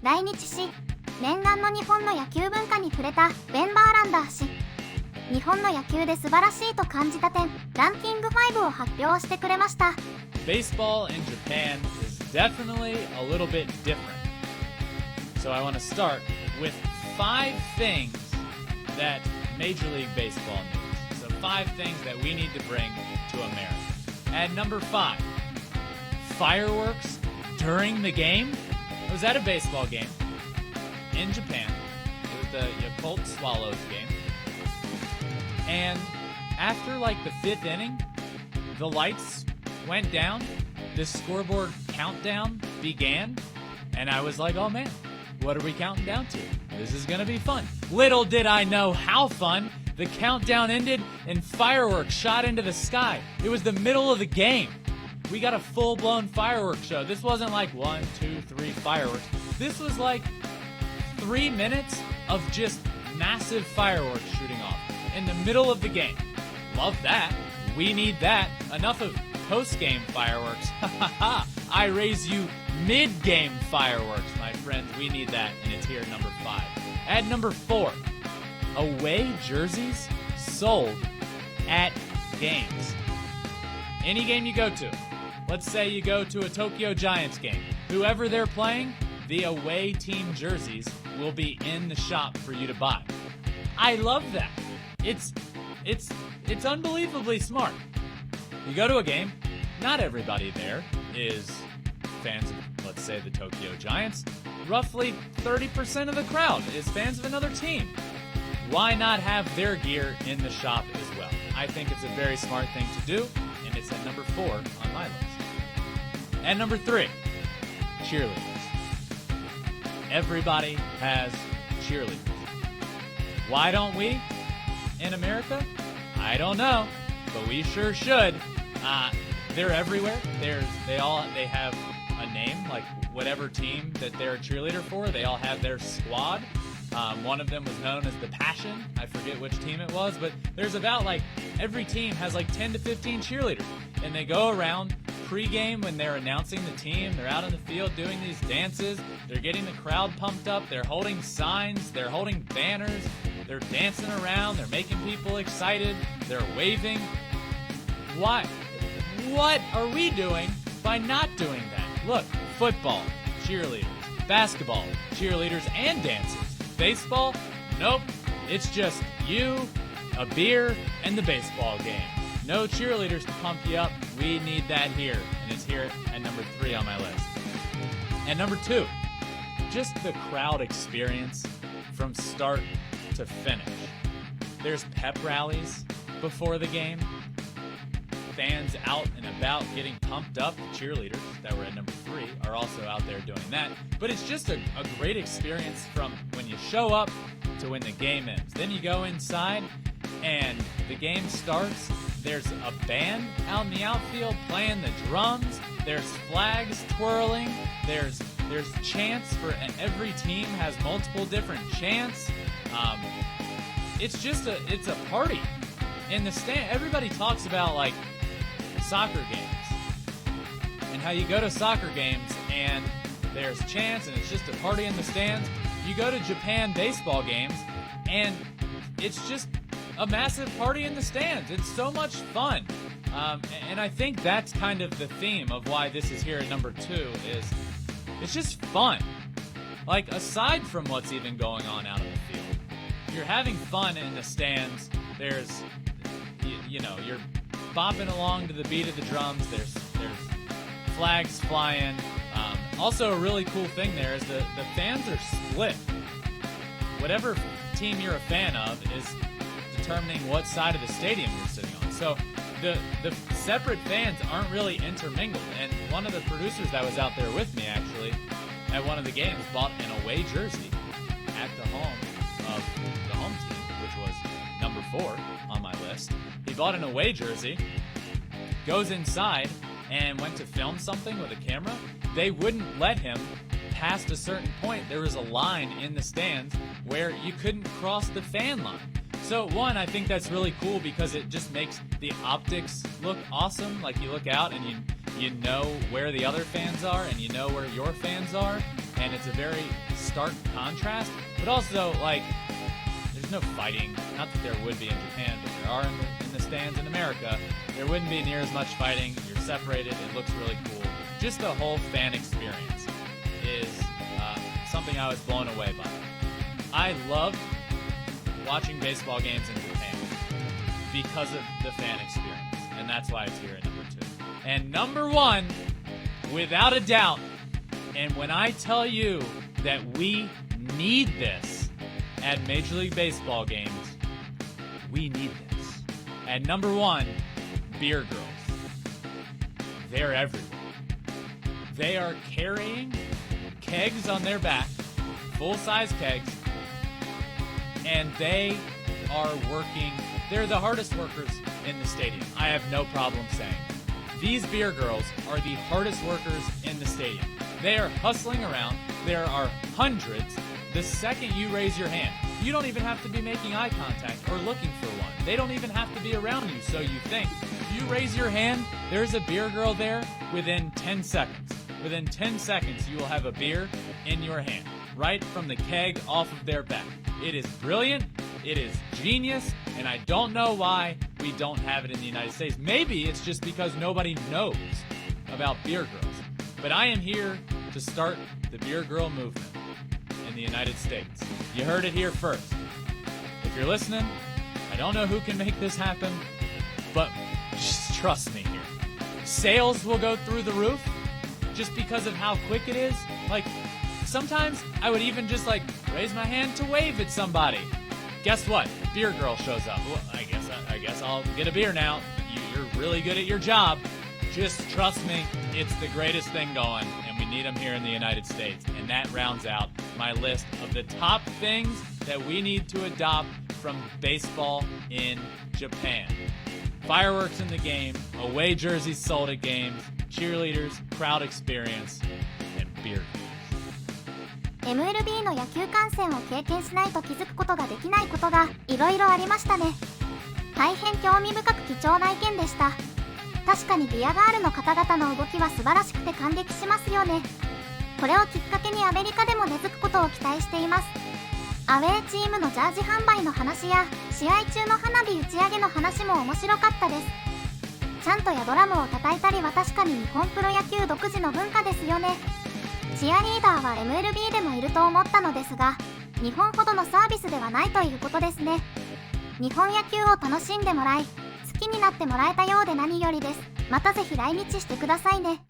来日し、念願の日本の野球文化に触れたベンバーランダー氏。日本の野球で素晴らしいと感じた点、ランキング5を発表してくれました。Baseball in Japan is definitely a little bit different. So I want to start with 5 things that Major League Baseball needs. So 5 things that we need to bring to America. At number 5, fireworks during the game. I was at a baseball game in Japan. It was the Yakult Swallows game. And after like the 5th inning, the lights went down, the scoreboard countdown began, and I was like, oh man, what are we counting down to? This is gonna be fun. Little did I know how fun. The countdown ended and fireworks shot into the sky. It was the middle of the game. We got a full-blown fireworks show. This wasn't like 1, 2, 3 fireworks. This was like 3 minutes of just massive fireworks shooting off in the middle of the game. Love that. We need that. Enough of post-game fireworks. I raise you mid-game fireworks, my friends. We need that, and it's here at number 5. At number 4, away jerseys sold at games. Any game you go to. Let's say you go to a Tokyo Giants game. Whoever they're playing, the away team jerseys will be in the shop for you to buy. I love that. It's unbelievably smart. You go to a game, not everybody there is fans of, let's say, the Tokyo Giants. Roughly 30% of the crowd is fans of another team. Why not have their gear in the shop as well? I think it's a very smart thing to do, and it's at number 4 on my list. At number 3, cheerleaders. Everybody has cheerleaders. Why don't we in America? I don't know, but we sure should. They're everywhere. They have a name, like whatever team that they're a cheerleader for. They all have their squad. One of them was known as the Passion. I forget which team it was, but there's about like every team has like 10 to 15 cheerleaders, and they go around pre-game when they're announcing the team. They're out in the field doing these dances. They're getting the crowd pumped up. They're holding signs. They're holding banners. They're dancing around. They're making people excited. They're waving. Why? What are we doing by not doing that? Look, football, cheerleaders. Basketball, cheerleaders and dancers. Baseball? Nope. It's just you, a beer, and the baseball game. No cheerleaders to pump you up. We need that here. And it's here at number 3 on my list. And number 2, just the crowd experience from start to finish. There's pep rallies before the game. Fans out and about getting pumped up. The cheerleaders that were at number 3 are also out there doing that. But it's just a great experience from when you show up to when the game ends. Then you go inside and the game starts. There's a band out in the outfield playing the drums. There's flags twirling. There's chants for every team has multiple different chants. It's a party in the stand. Everybody talks about like soccer games and how you go to soccer games and there's chants and it's just a party in the stands. You go to Japan baseball games and it's just a massive party in the stands. It's so much fun. And I think that's kind of the theme of why this is here at number 2 is it's just fun. Like aside from what's even going on out in the field, you're having fun in the stands. There's, you know, you're bopping along to the beat of the drums. There's flags flying. Also, a really cool thing there is the fans are split. Whatever team you're a fan of is determining what side of the stadium you're sitting on. So the separate fans aren't really intermingled. And one of the producers that was out there with me actually at one of the games bought an away jersey at the home of the home team, which was number 4 on my list. He bought an away jersey, goes inside, and went to film something with a camera. They wouldn't let him past a certain point. There was a line in the stands where you couldn't cross the fan line. So one, I think that's really cool because it just makes the optics look awesome. Like you look out and you know where the other fans are and you know where your fans are. and it's a very stark contrast, but also, like, there's no fighting. Not that there would be in Japan, but there are in the stands in America. There wouldn't be near as much fighting. You're separated. It looks really cool. Just the whole fan experience is something I was blown away by. I love watching baseball games in Japan because of the fan experience, and that's why it's here at number 2. And number 1, without a doubt, and when I tell you that we need this at Major League Baseball games, we need this. At number 1, beer girls. They're everywhere. They are carrying kegs on their back, full-size kegs, and they are working. They're the hardest workers in the stadium. I have no problem saying. These beer girls are the hardest workers in the stadium. They are hustling around. There are hundreds. The second you raise your hand, you don't even have to be making eye contact or looking for one. They don't even have to be around you, so you think. If you raise your hand, there's a beer girl there within 10 seconds. Within 10 seconds, you will have a beer in your hand, right from the keg off of their back. It is brilliant, it is genius, and I don't know why we don't have it in the United States. Maybe it's just because nobody knows about beer girls. But I am here to start the beer girl movement in the United States. You heard it here first. If you're listening, I don't know who can make this happen, but just trust me here. Sales will go through the roof just because of how quick it is. Like, sometimes I would even just raise my hand to wave at somebody. Guess what? Beer girl shows up. Well, I guess I'll get a beer now. You're really good at your job. Just trust me, it's the greatest thing going, and we need them here in the United States. And that rounds out my list of the top things that we need to adopt from baseball in Japan. Fireworks in the game, away jerseys sold at games, cheerleaders, crowd experience, and beer girls. MLB の野球観戦を経験しないと気づくことができないことがいろいろありましたね。大変興味深く貴重な意見でした。確かにビアガールの方々の動きは素晴らしくて感激しますよね。これをきっかけにアメリカでも根付くことを期待しています。アウェイチームのジャージ販売の話や試合中の花火打ち上げの話も面白かったです。チャントやドラムを叩いたりは確かに日本プロ野球独自の文化ですよね。チアリーダーは MLB でもいると思ったのですが、日本ほどのサービスではないということですね。日本野球を楽しんでもらい、好きになってもらえたようで何よりです。またぜひ来日してくださいね。